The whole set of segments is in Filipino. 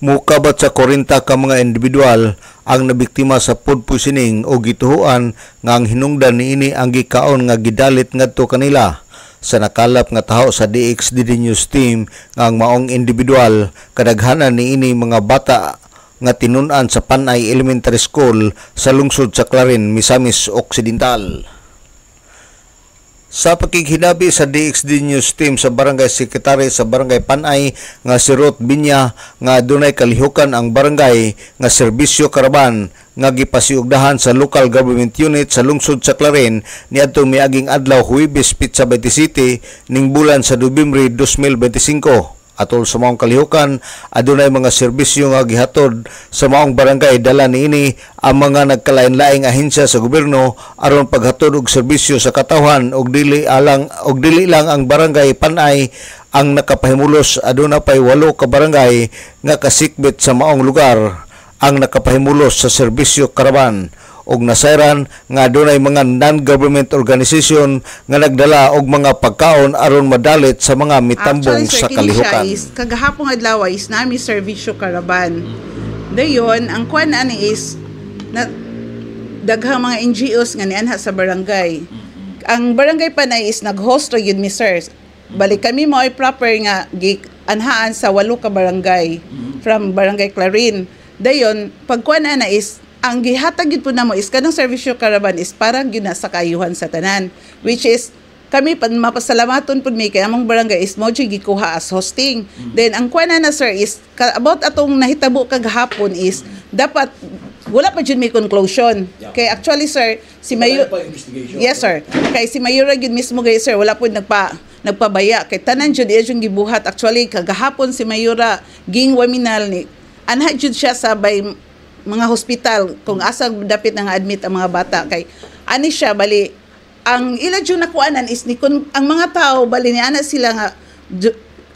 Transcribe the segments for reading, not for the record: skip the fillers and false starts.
Mukabat sa 40 ka mga individual ang nabiktima sa food poisoning o gituhuan nga ang hinungdan niini ang gikaon nga gidalit ngadto kanila. Sa nakalap nga taho sa DXDD News Team nga ang maong individual kadaghanan niini mga bata nga tinun-an sa Panay Elementary School sa lungsod sa Clarin, Misamis Occidental. Sa pakighinabi sa DXD News Team sa Barangay Secretary sa Barangay Panay nga si Ruth Binya nga dunay kalihukan ang barangay nga serbisyo karaban nga gipasiugdahan sa local government unit sa lungsod sa Clarin niadtong miaging adlaw Huwebes Pitsa 27 ning bulan sa Nobyembre 2025. Atol sa maong kalihukan, adunay mga serbisyo nga gihatod sa maong barangay dala niini ang mga nagkalain-laing ahensya sa gobyerno aron paghatod og serbisyo sa katawhan og dili lang ang barangay Panay ang nakapahimulos. Aduna pay 8 ka barangay nga kasikbit sa maong lugar ang nakapahimulos sa serbisyo karaban og nasayran nga adunay mga non-government organization nga nagdala og mga pagkaon aron madalit sa mga mitambong sa kalihukan. Kagahapon adlaw is nami serbisyo karaban. Dayon ang kuan ani is na daghang mga NGOs nga nianha sa barangay. Ang barangay Panay is nag-host ra gyud mi sir. Balik kami mo ay proper nga anhaan sa 8 ka barangay from Barangay Clarin. Dayon pagkuan ana is ang gihatag gid po namo is kanang serbisyo karaban is para gyud sa kaayuhan sa tanan, which is kami mapasalamaton pud mi kay among barangay is mo gikuha as hosting. Then ang kuana na sir is about atong nahitabo kagahapon is dapat wala pa jud may conclusion. Kay actually sir si Mayor, yes sir, kay si Mayura gyud mismo gay sir wala pud nagpabaya kay tanan jud yung gibuhat. Actually kagahapon si Mayura ging waminal ni anha jud siya sa bay mga hospital kung asa dapit nga admit ang mga bata kay ani siya bali ang ila jud nakuanan is ni kun ang mga tao bali ni ana sila nga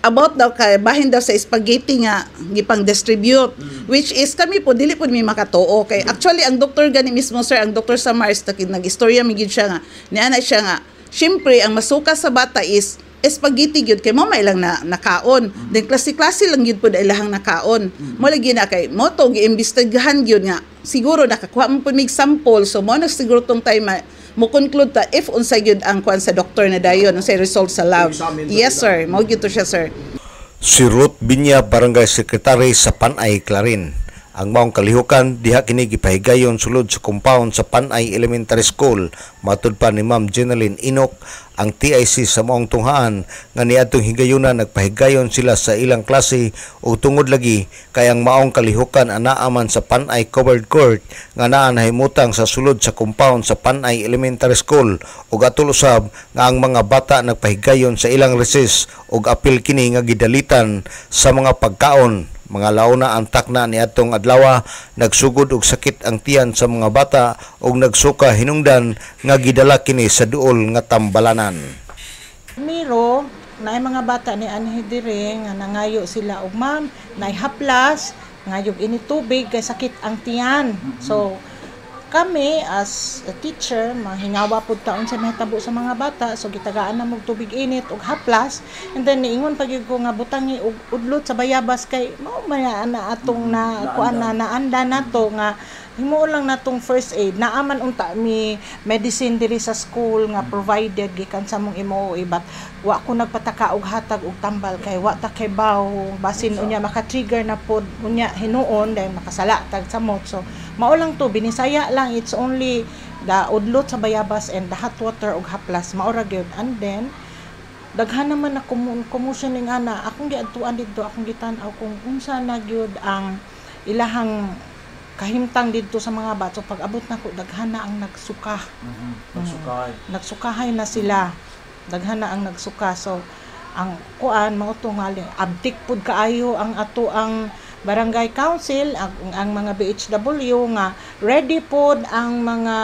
about daw kay bahin daw sa spaghetti nga gipang distribute which is kami po dili po mi makatuo kay actually ang doktor gani mismo sir ang Dr. Samars nag-istorya mi gid siya nga ni ana siya nga syempre ang masuka sa bata is spaghetti gyud kay mo may lang na nakaon then klase-klase lang gyud pud ilahang nakaon mo lagi na kay mo to giimbestigahan gyud nga siguro nakakuha mo pud mig sample so mo na siguro tong time mo conclude ta if unsa gyud ang kuan sa doktor na dayon unsay result sa lab. Yes sir, mo gyud to siya sir. Si Ruth Binya, Barangay Secretary sa Panay Clarin. Ang maong kalihukan diha kini gipahigayon sulod sa compound sa Panay Elementary School. Matud pa ni Ma'am Jeneline Inok, ang TIC sa maong tunghaan nga niadtong higayunan nagpahigayon sila sa ilang klase o tungod lagi kay ang maong kalihukan anaa man sa Panay Covered Court nga naa nahimutang sa sulod sa compound sa Panay Elementary School ug atol usab nga ang mga bata nagpahigayon sa ilang recess ug apil kini nga gidalitan sa mga pagkaon. Mga launa ang takna ni atong adlaw nagsugod og sakit ang tiyan sa mga bata ug nagsuka hinungdan nga gidala kini sa duol nga tambalanan. Miro naay mga bata ni anhi dire nga nangayo sila og ma'am naay haplas ngayog ini tubig kay sakit ang tiyan. So kami as a teacher mahingawa pud taon sa mahitabo sa mga bata so gitagaan na mog tubig init ug haplas and then niingon pagyud ko nga butangi og udlot sa bayabas kay mao man ana atong na kuan na naanda nato nga himo lang natong first aid naaman unta mi medicine diri sa school nga provided gikan sa mong MOE but wa ko nagpataka og hatag og tambal kay wa ta kay baw basin unya maka-trigger na pod unya hinuon dahil makasala tag samot so mao lang to binisaya lang it's only the udlot sa bayabas and the hot water og haplas mao ra gyud and then daghan naman na commotion ning ana akong giadtuan didto akong gitan-aw kung unsa na gyud ang ilahang kahimtang dito sa mga bata. So pag abot na ko daghan na ang nagsuka. Nagsukahay na sila. Daghan na ang nagsuka. So ang kuan mao to nga abtik pud kaayo ang ato ang barangay council ang mga BHW nga ready pod ang mga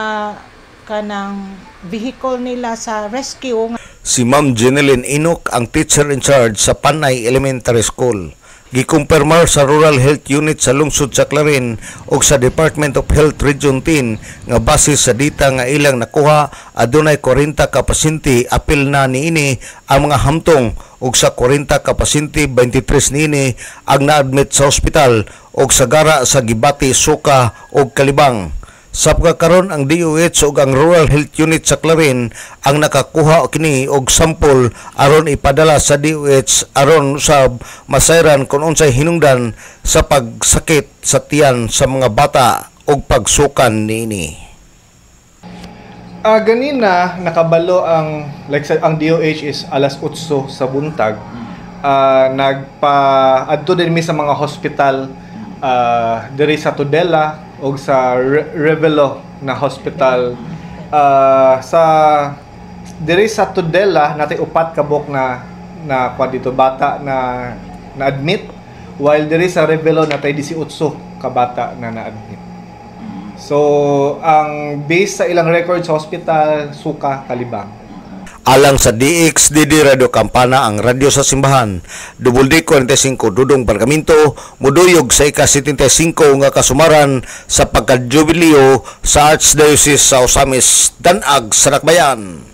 kanang vehicle nila sa rescue. Si Ma'am Jeneline Inok ang teacher in charge sa Panay Elementary School. Gikumpirmar sa Rural Health Unit sa lungsod sa Clarin ug sa Department of Health Region 10 nga base sa data nga ilang nakuha, adunay 40 ka pasyente apil na niini ang mga hamtong ug sa 40 ka pasyente 23 niini ang na-admit sa ospital ug sa gara sa Gibati, Suka ug Kalibang. Sa pagkakaroon ang DOH ug ang Rural Health Unit sa Clarin ang nakakuha kini og sample aron ipadala sa DOH aron usab masayran kung unsay hinungdan sa pagsakit sa tiyan sa mga bata ug pagsukan niini. Ganina nakabalo ang ang DOH is alas 8 sa buntag. Nagpa-adto din mi sa mga hospital diri sa Tudela o sa Revelo na hospital. Sa diri sa Tudela natay upat ka buok na kwa dito bata na admit, while diri sa Revelo natay 18 ka bata na na-admit. So ang base sa ilang record sa hospital, Suka, Kalibang. Alang sa DXDD Radio Campana, ang radyo sa simbahan, WD45 Dudong Barkamento, muduyog sa ika-75 nga kasumaran sa pagka-jubileo sa Archdiocese sa Osamis, Danag, Sarakbayan.